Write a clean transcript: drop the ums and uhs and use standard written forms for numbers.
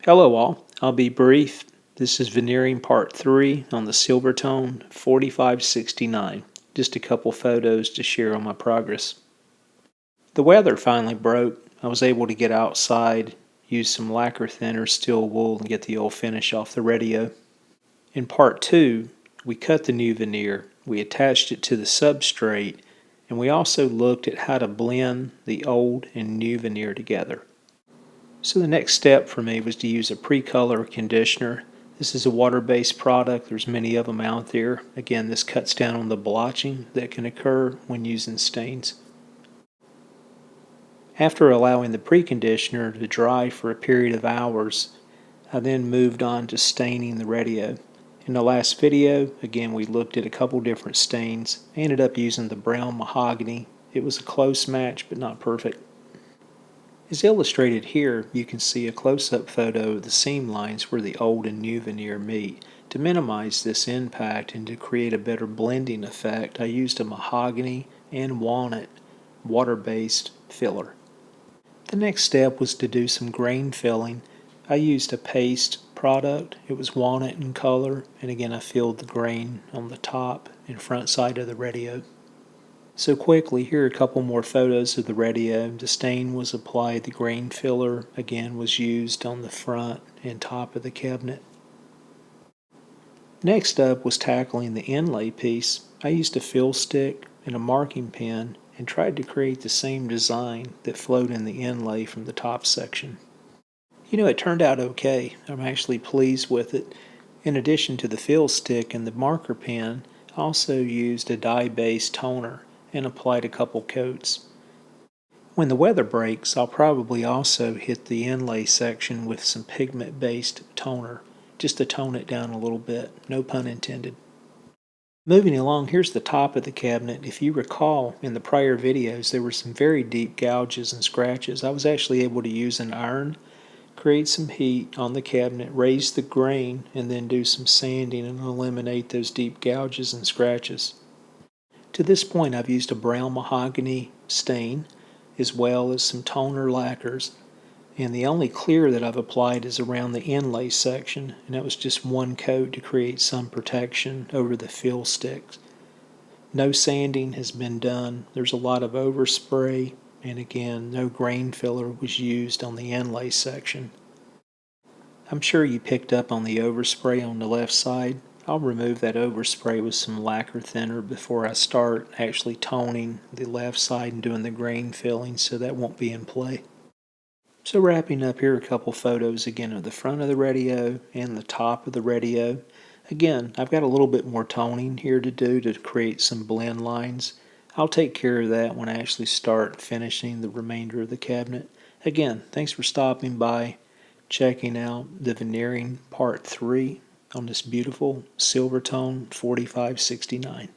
Hello all, I'll be brief. This is Veneering Part 3 on the Silvertone 4569. Just a couple photos to share on my progress. The weather finally broke. I was able to get outside, use some lacquer thinner, steel wool, and get the old finish off the radio. In Part 2, we cut the new veneer, we attached it to the substrate, and we also looked at how to blend the old and new veneer together. So the next step for me was to use a PreColor Conditioner. This is a water-based product. There's many of them out there. Again, this cuts down on the blotching that can occur when using stains. After allowing the preconditioner to dry for a period of hours, I then moved on to staining the radio. In the last video, again, we looked at a couple different stains. I ended up using the brown mahogany. It was a close match, but not perfect. As illustrated here, you can see a close-up photo of the seam lines where the old and new veneer meet. To minimize this impact and to create a better blending effect, I used a mahogany and walnut water-based filler. The next step was to do some grain filling. I used a paste product. It was walnut in color, and again I filled the grain on the top and front side of the radio. So quickly, here are a couple more photos of the radio. The stain was applied, the grain filler again was used on the front and top of the cabinet. Next up was tackling the inlay piece. I used a fill stick and a marking pen and tried to create the same design that flowed in the inlay from the top section. It turned out okay. I'm actually pleased with it. In addition to the fill stick and the marker pen, I also used a dye-based toner and applied a couple coats. When the weather breaks, I'll probably also hit the inlay section with some pigment-based toner, just to tone it down a little bit, no pun intended. Moving along, here's the top of the cabinet. If you recall, in the prior videos, there were some very deep gouges and scratches. I was actually able to use an iron, create some heat on the cabinet, raise the grain, and then do some sanding and eliminate those deep gouges and scratches. To this point, I've used a brown mahogany stain as well as some toner lacquers, and the only clear that I've applied is around the inlay section, and that was just one coat to create some protection over the fill sticks. No sanding has been done. There's a lot of overspray, and again, no grain filler was used on the inlay section. I'm sure you picked up on the overspray on the left side. I'll remove that overspray with some lacquer thinner before I start actually toning the left side and doing the grain filling, so that won't be in play. So wrapping up here, a couple photos again of the front of the radio and the top of the radio. Again, I've got a little bit more toning here to do to create some blend lines. I'll take care of that when I actually start finishing the remainder of the cabinet. Again, thanks for stopping by, checking out the Veneering Part 3 on this beautiful Silvertone 4569.